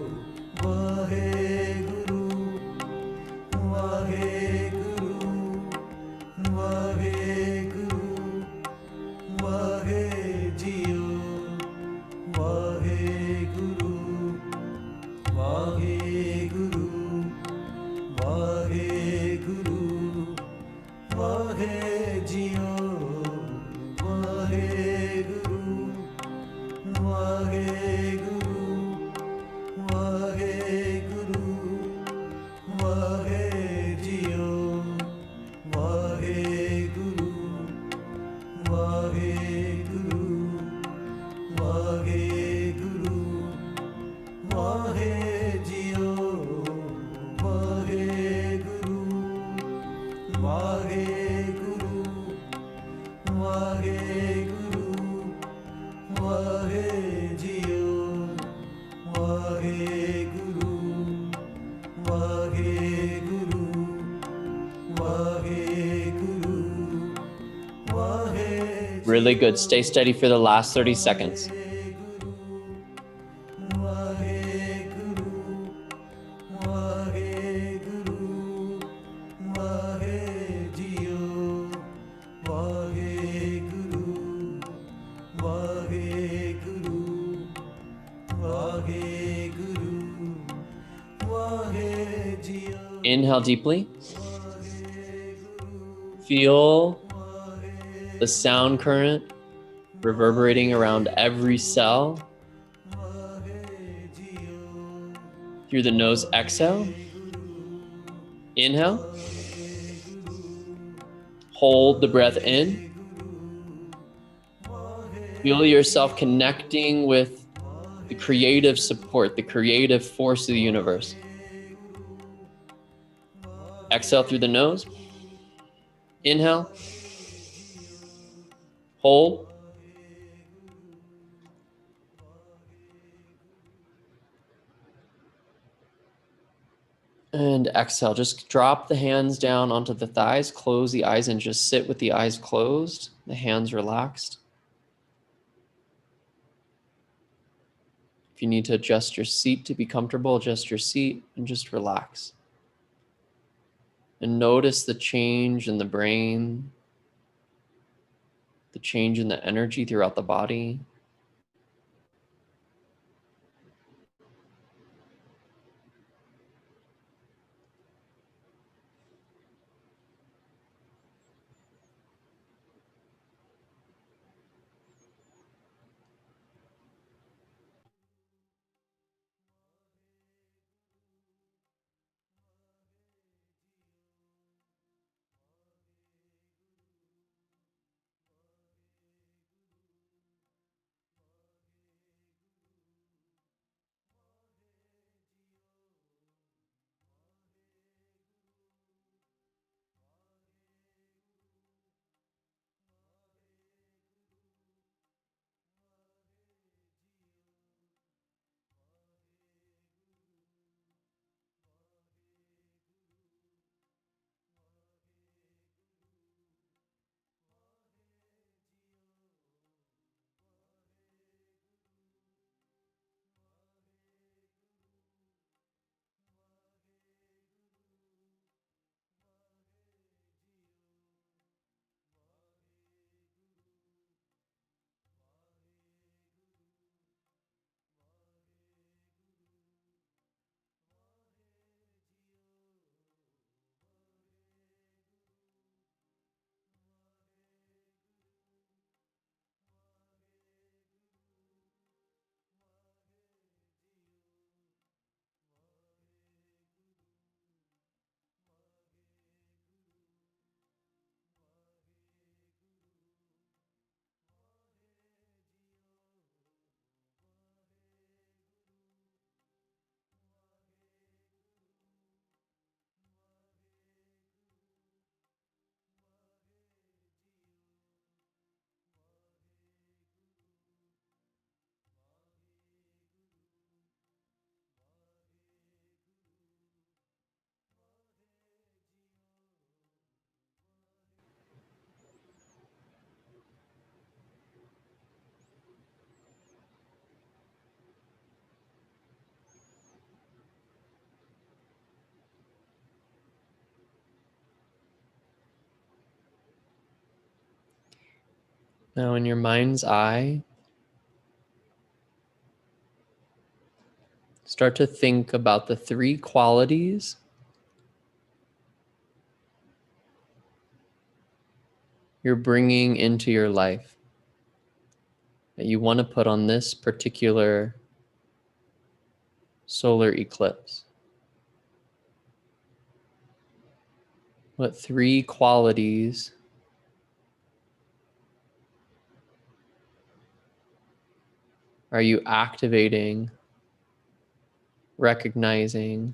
Vaheguru, Vaheguru, Vaheguru, Vaheguru. Really good. Stay steady for the last 30 seconds. Inhale deeply. Feel the sound current reverberating around every cell. Through the nose, exhale. Inhale. Hold the breath in. Feel yourself connecting with the creative support, the creative force of the universe. Exhale through the nose. Inhale. Hold. And exhale. Just drop the hands down onto the thighs, close the eyes, and just sit with the eyes closed, the hands relaxed. If you need to adjust your seat to be comfortable, adjust your seat and just relax. And notice the change in the brain, the change in the energy throughout the body. Now in your mind's eye, start to think about the 3 qualities you're bringing into your life that you want to put on this particular solar eclipse. What 3 qualities are you activating, recognizing,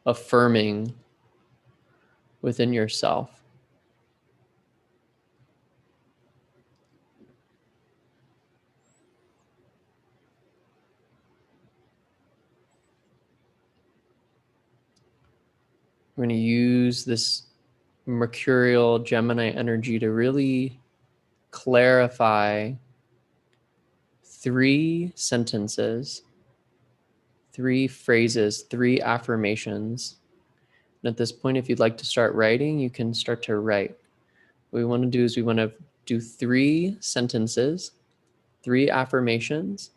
affirming within yourself? We're going to use this Mercurial Gemini energy to really clarify 3 sentences, 3 phrases, 3 affirmations. And at this point, if you'd like to start writing, you can start to write. What we want to do is we want to do 3 sentences, 3 affirmations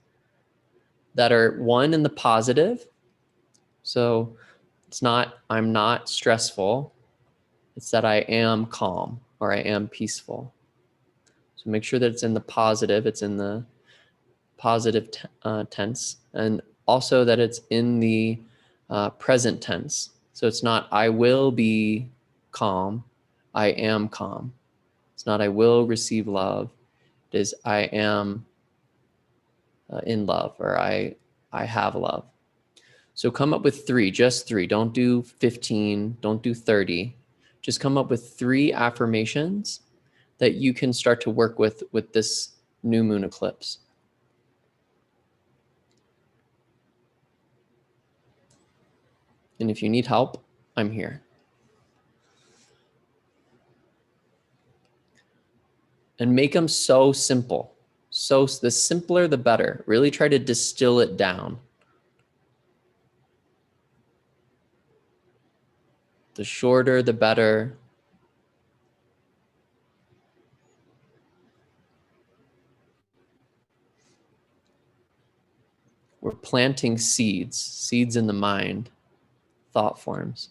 that are, 1 in the positive. So it's not, I'm not stressful. It's that I am calm or I am peaceful. So make sure that it's in the positive. It's in the positive tense, and also that it's in the present tense. So it's not I will be calm, I am calm. It's not I will receive love. It is I am in love, or I have love. So come up with 3, just 3. Don't do 15, don't do 30. Just come up with 3 affirmations that you can start to work with this new moon eclipse. And if you need help, I'm here. And make them so simple. So the simpler, the better. Really try to distill it down. The shorter, the better. We're planting seeds in the mind, thought forms.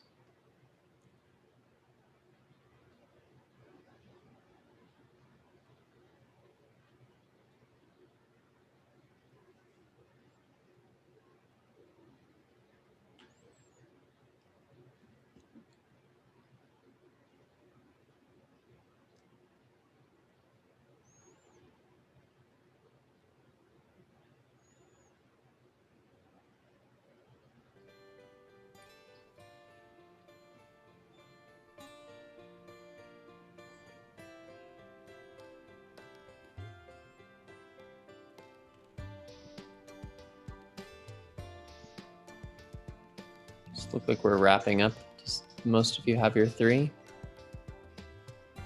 Just look like we're wrapping up. Just, most of you have your 3.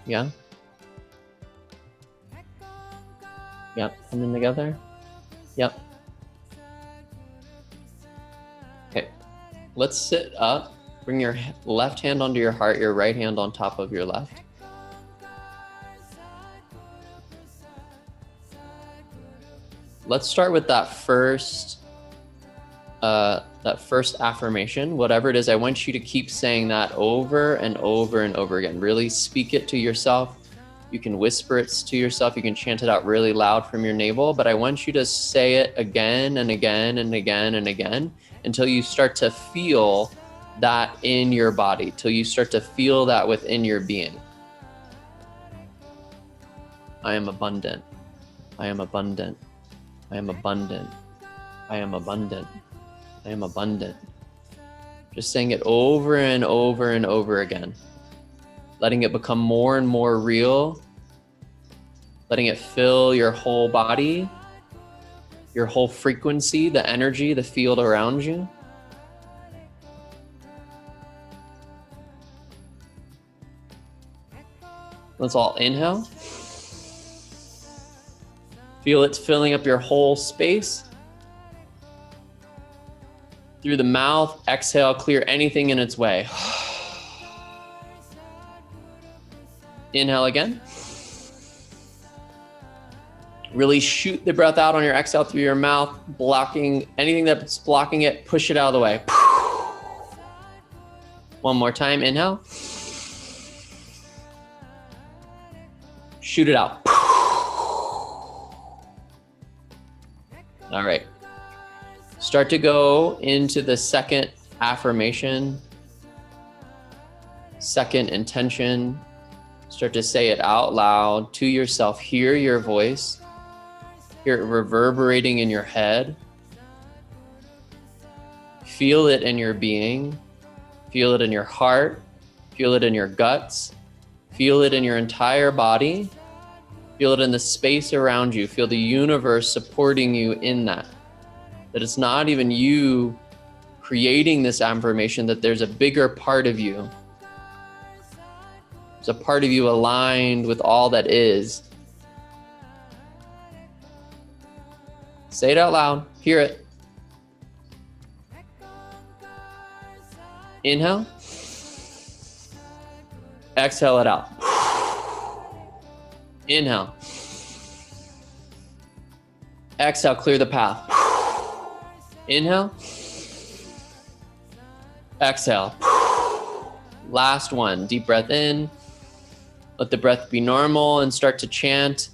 Yeah? Yep, and then together? Yep. Okay, let's sit up. Bring your left hand onto your heart, your right hand on top of your left. Let's start with that first affirmation, whatever it is. I want you to keep saying that over and over and over again. Really speak it to yourself. You can whisper it to yourself. You can chant it out really loud from your navel, but I want you to say it again and again and again and again until you start to feel that in your body, till you start to feel that within your being. I am abundant. I am abundant. I am abundant. I am abundant. I am abundant. Just saying it over and over and over again. Letting it become more and more real. Letting it fill your whole body, your whole frequency, the energy, the field around you. Let's all inhale. Feel it filling up your whole space. Through the mouth, exhale, clear anything in its way. Inhale again. Really shoot the breath out on your exhale through your mouth, blocking anything that's blocking it, push it out of the way. One more time, inhale. Shoot it out. All right. Start to go into the second affirmation, second intention. Start to say it out loud to yourself. Hear your voice. Hear it reverberating in your head. Feel it in your being. Feel it in your heart. Feel it in your guts. Feel it in your entire body. Feel it in the space around you. Feel the universe supporting you in that. That it's not even you creating this affirmation that there's a bigger part of you. There's a part of you aligned with all that is. Say it out loud. Hear it. Inhale. Exhale it out. Inhale. Exhale, clear the path. Inhale. Exhale. Last one. Deep breath in. Let the breath be normal and start to chant.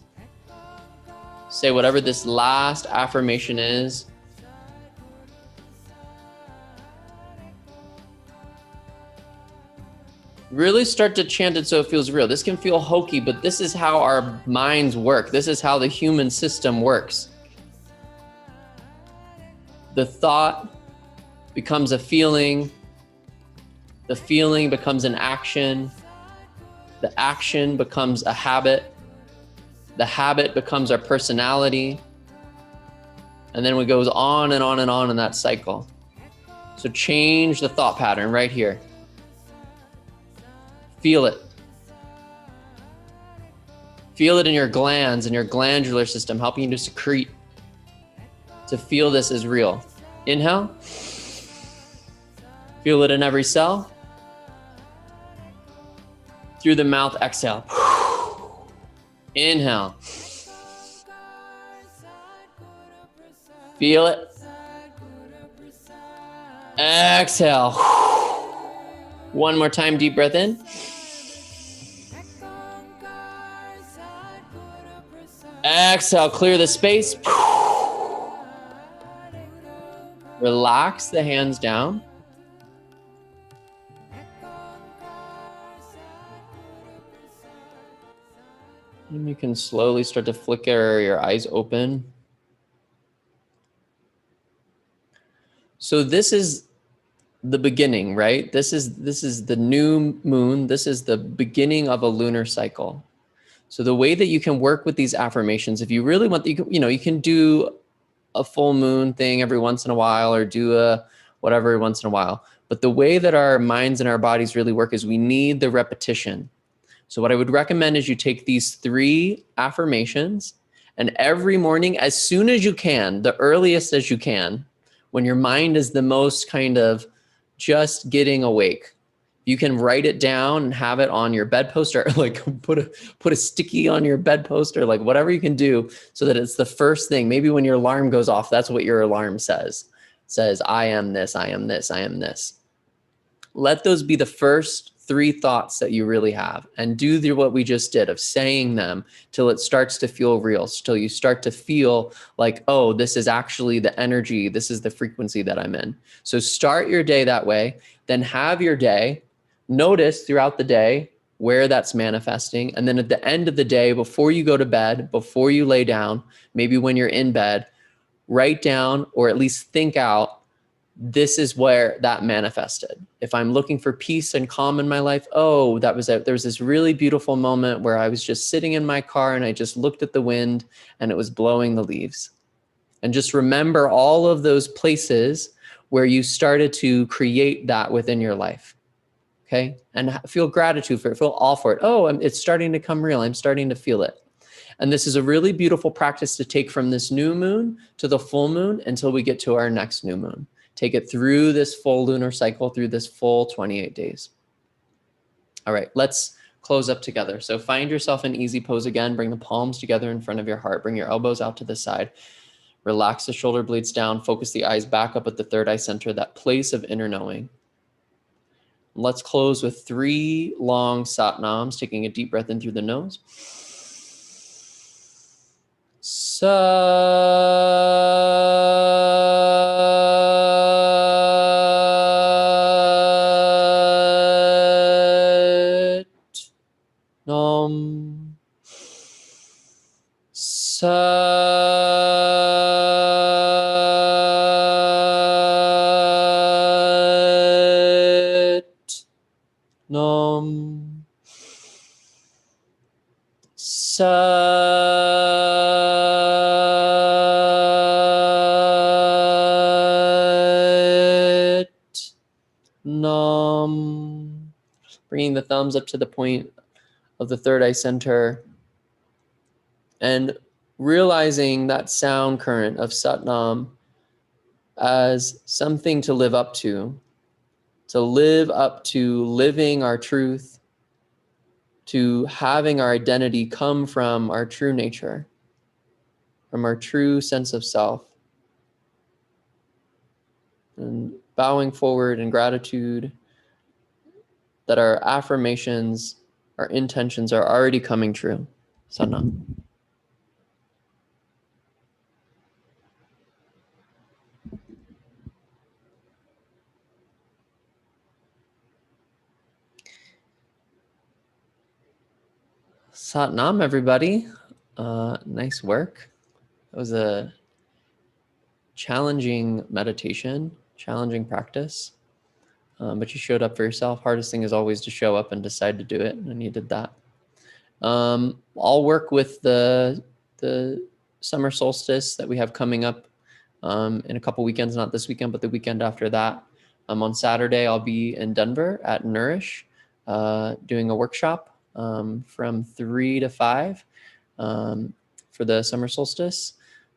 Say whatever this last affirmation is. Really start to chant it so it feels real. This can feel hokey, but this is how our minds work. This is how the human system works. The thought becomes a feeling. The feeling becomes an action. The action becomes a habit. The habit becomes our personality. And then it goes on and on and on in that cycle. So change the thought pattern right here. Feel it. Feel it in your glands, in your glandular system, helping you to secrete, to feel this is real. Inhale. Feel it in every cell. Through the mouth, exhale. Inhale. Feel it. Exhale. One more time, deep breath in. Exhale, clear the space. Relax the hands down. And you can slowly start to flicker your eyes open. So this is the beginning, right? This is the new moon. This is the beginning of a lunar cycle. So the way that you can work with these affirmations, if you really want, you can do a full moon thing every once in a while, or do a whatever once in a while. But the way that our minds and our bodies really work is we need the repetition. So what I would recommend is you take these 3 affirmations, and every morning, as soon as you can, the earliest as you can, when your mind is the most kind of just getting awake, you can write it down and have it on your bedpost, or like put a sticky on your bedpost, or like whatever you can do so that it's the first thing. Maybe when your alarm goes off, that's what your alarm says. It says, I am this, I am this, I am this. Let those be the first 3 thoughts that you really have, and do what we just did of saying them till it starts to feel real, till you start to feel like, oh, this is actually the energy, this is the frequency that I'm in. So start your day that way, then have your day, notice throughout the day where that's manifesting, and then at the end of the day, before you go to bed, before you lay down, maybe when you're in bed, write down or at least think out, this is where that manifested. If I'm looking for peace and calm in my life, oh, there was this really beautiful moment where I was just sitting in my car and I just looked at the wind and it was blowing the leaves. And just remember all of those places where you started to create that within your life. Okay? And feel gratitude for it, feel all for it. Oh, it's starting to come real. I'm starting to feel it. And this is a really beautiful practice to take from this new moon to the full moon until we get to our next new moon. Take it through this full lunar cycle, through this full 28 days. All right, let's close up together. So find yourself in easy pose again. Bring the palms together in front of your heart. Bring your elbows out to the side. Relax the shoulder blades down. Focus the eyes back up at the third eye center, that place of inner knowing. Let's close with 3 long satnams, taking a deep breath in through the nose. Nam. Sat. Nam. Sat. Nam. Bringing the thumbs up to the point of the third eye center and realizing that sound current of Sat Nam as something to live up to living our truth, to having our identity come from our true nature, from our true sense of self. And bowing forward in gratitude that our affirmations, our intentions are already coming true. Sat Nam. Sat Nam, everybody. Nice work. It was a challenging meditation, challenging practice, but you showed up for yourself. Hardest thing is always to show up and decide to do it, and you did that. I'll work with the summer solstice that we have coming up in a couple weekends, not this weekend, but the weekend after that. On Saturday, I'll be in Denver at Nourish doing a workshop from 3 to 5 for the summer solstice.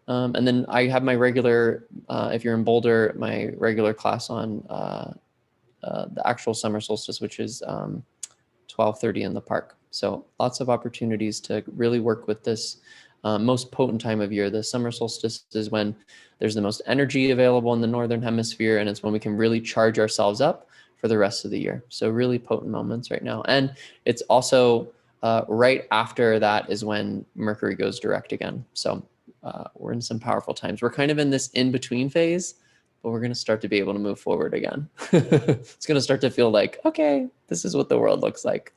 And then I have my regular, if you're in Boulder, my regular class on the actual summer solstice, which is 12:30 in the park. So lots of opportunities to really work with this most potent time of year. The summer solstice is when there's the most energy available in the Northern Hemisphere, and it's when we can really charge ourselves up for the rest of the year. So really potent moments right now. And it's also right after that is when Mercury goes direct again. So we're in some powerful times. We're kind of in this in-between phase, but we're going to start to be able to move forward again. It's going to start to feel like, okay, this is what the world looks like.